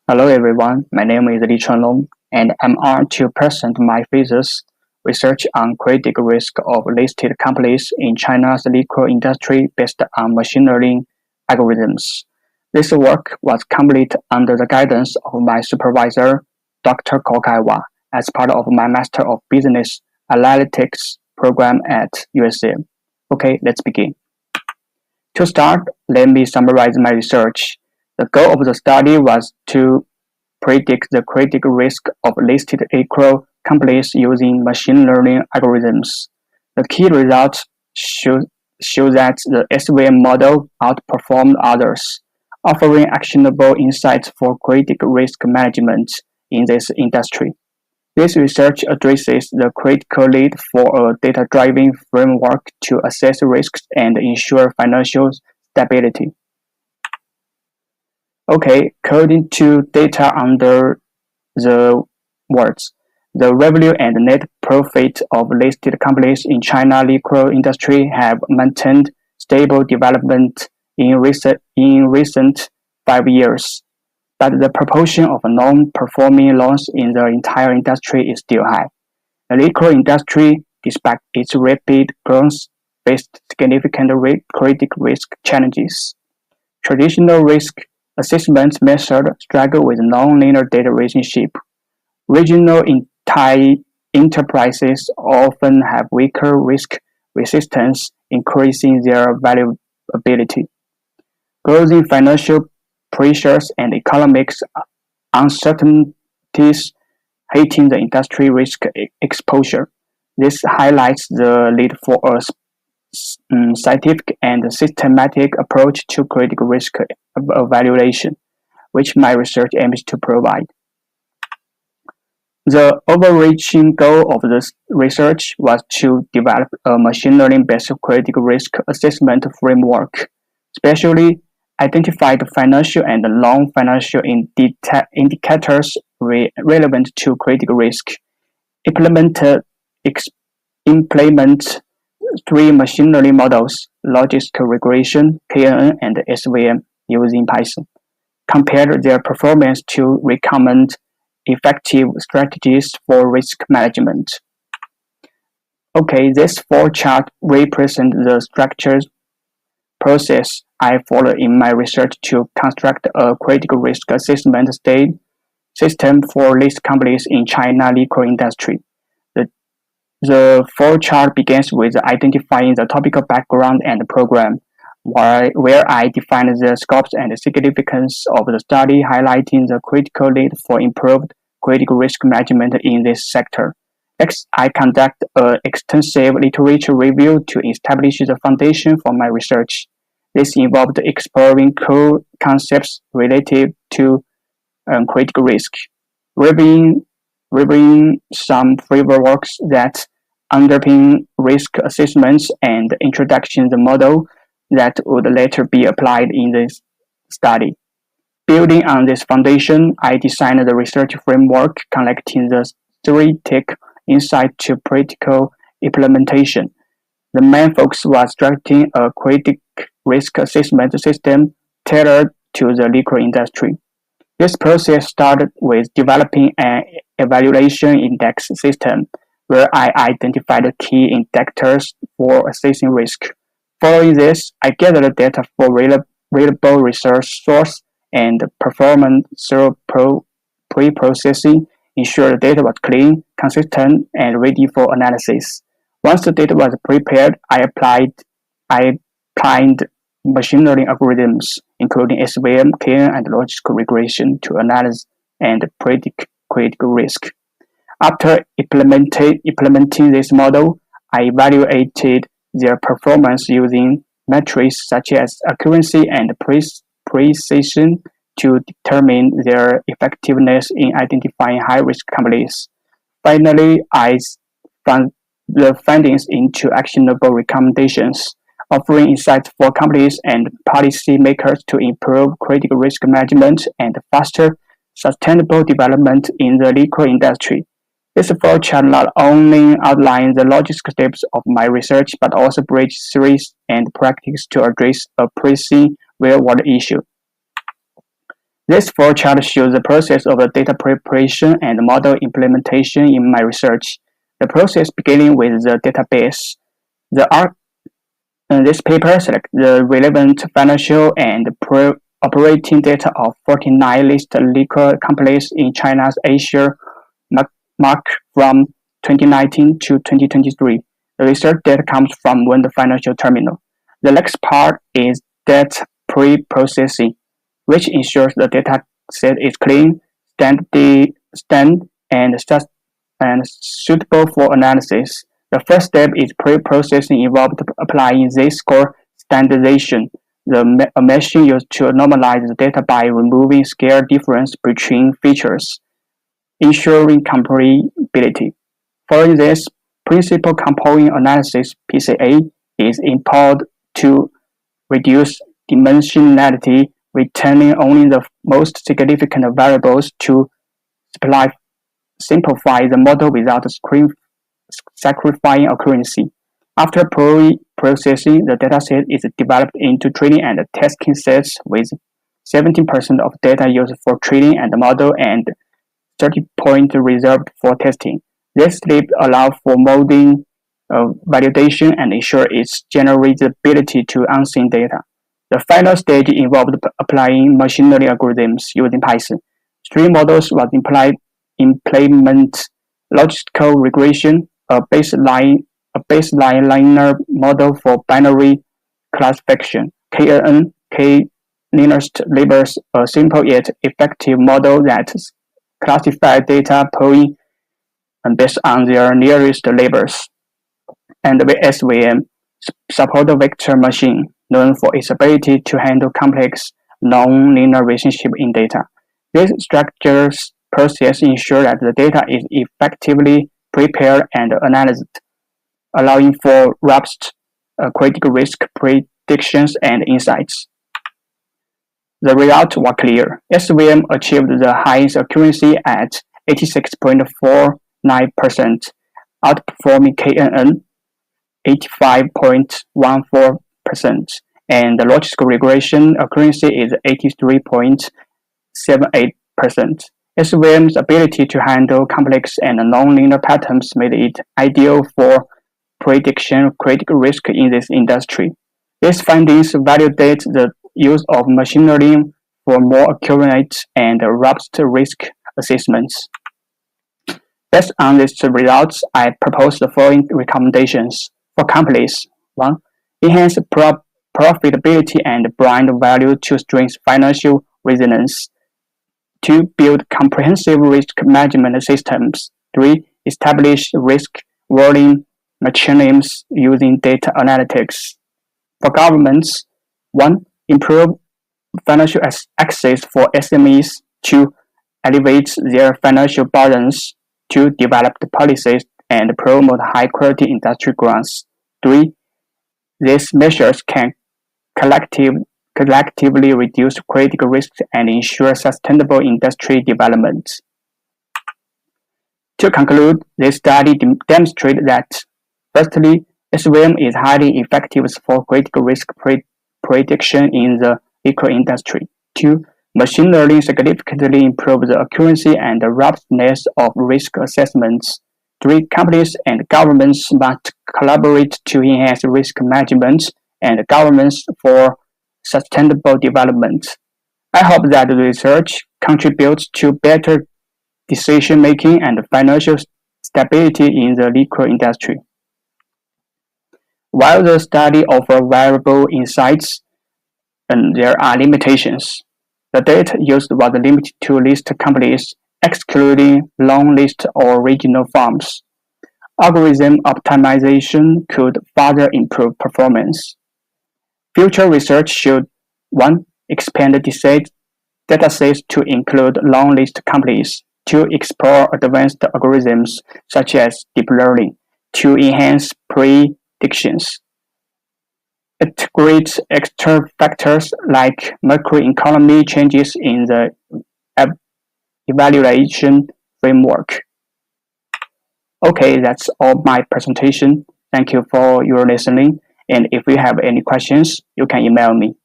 Hello everyone, my name is LI CHUNLONG, and I'm honored to present my thesis research on critical risk of listed companies in China's liquor industry based on machine learning algorithms. This work was completed under the guidance of my supervisor, Dr. Khai, as part of my Master of Business Analytics program at USM. Okay, let's begin. To start, let me summarize my research. The goal of the study was to predict the critical risk of listed liquor companies using machine learning algorithms. The key results show that the SVM model outperformed others, offering actionable insights for critical risk management in this industry. This research addresses the critical need for a data-driven framework to assess risks and ensure financial stability. Okay, according to data under the words, the revenue and net profit of listed companies in China liquor industry have maintained stable development in recent 5 years, but the proportion of non-performing loans in the entire industry is still high. The liquor industry, despite its rapid growth, faced significant credit risk challenges. Traditional risk assessment methods struggle with non-linear data relationship. Regional enterprises often have weaker risk resistance, increasing their valuability. Growing financial pressures and economic uncertainties heighten the industry risk exposure. This highlights the need for a scientific and systematic approach to critical risk evaluation, which my research aims to provide. The overreaching goal of this research was to develop a machine learning-based critical risk assessment framework, especially identify the financial and non-financial indicators relevant to critical risk, implement three machine learning models, logistical regression, KNN, and SVM using Python. Compare their performance to recommend effective strategies for risk management. Okay, this flow chart represents the structured process I followed in my research to construct a critical risk assessment system for listed companies in China liquor industry. The flow chart begins with identifying the topical background and program, where I define the scopes and significance of the study, highlighting the critical need for improved critical risk management in this sector. Next, I conduct an extensive literature review to establish the foundation for my research. This involved exploring core concepts related to critical risk, reviewing some frameworks that underpin risk assessments, and introducing the model that would later be applied in this study. Building on this foundation, I designed the research framework connecting the theoretic insight to practical implementation. The main focus was structuring a critical risk assessment system tailored to the liquor industry. This process started with developing an evaluation index system, where I identified the key indicators for assessing risk. Following this, I gathered data for reliable research source and performed thorough pre-processing, ensure the data was clean, consistent, and ready for analysis. Once the data was prepared, I applied machine learning algorithms, including SVM, KN, and logistical regression, to analyze and predict critical risk. After implementing this model, I evaluated their performance using metrics such as accuracy and precision to determine their effectiveness in identifying high-risk companies. Finally, I found the findings into actionable recommendations, offering insights for companies and policymakers to improve critical risk management and faster, sustainable development in the liquor industry. This flowchart not only outlines the logical steps of my research, but also bridges theories and practice to address a pressing real-world issue. This flowchart shows the process of the data preparation and model implementation in my research. The process beginning with the database. This paper selects the relevant financial and operating data of 49 listed liquor companies in China's Asia market from 2019 to 2023. The research data comes from one financial terminal. The next part is data pre-processing, which ensures the data set is clean, standard, and suitable for analysis. The first step is pre-processing involved applying z-score standardization, a machine used to normalize the data by removing scale difference between features, ensuring comparability. Following this, principal component analysis (PCA) is employed to reduce dimensionality, returning only the most significant variables to simplify the model without sacrificing accuracy. After pre-processing, the dataset is developed into training and testing sets with 17% of data used for training and model and 30% reserved for testing. This step allows for modeling, validation, and ensure its generalizability to unseen data. The final stage involved applying machine learning algorithms using Python. Three models was implement logical regression, a baseline linear model for binary classification, KNN, k-nearest labels, a simple yet effective model that classifies data points based on their nearest labels, and the SVM, support vector machine, known for its ability to handle complex non-linear relationships in data. This structures process ensure that the data is effectively prepared and analyzed, allowing for robust critical risk predictions and insights. The results were clear. SVM achieved the highest accuracy at 86.49%, outperforming KNN 85.14%, and the logical regression accuracy is 83.78%. SVM's ability to handle complex and non-linear patterns made it ideal for prediction of critical risk in this industry. These findings validate the use of machine learning for more accurate and robust risk assessments. Based on these results, I propose the following recommendations for companies. 1. Enhance profitability and brand value to strengthen financial resilience. 2. Build comprehensive risk management systems. 3. Establish risk warning mechanisms using data analytics. For governments, 1. Improve financial access for SMEs. 2. Elevate their financial burdens. 2. Develop the policies and promote high-quality industry growth. 3. These measures can collectively reduce critical risks and ensure sustainable industry development. To conclude, this study demonstrates that, firstly, SVM is highly effective for critical risk prediction in the liquor industry. 2. Machine learning significantly improves the accuracy and the robustness of risk assessments. 3. Companies and governments must collaborate to enhance risk management and governance for sustainable development. I hope that the research contributes to better decision-making and financial stability in the liquor industry. While the study offers valuable insights, there are limitations. The data used was limited to listed companies, excluding long list or regional firms. Algorithm optimization could further improve performance. Future research should 1. Expand datasets to include long list companies. 2. Explore advanced algorithms such as deep learning to enhance predictions. Integrate external factors like macroeconomy changes in the evaluation framework. Okay, that's all my presentation. Thank you for your listening. And if you have any questions, you can email me.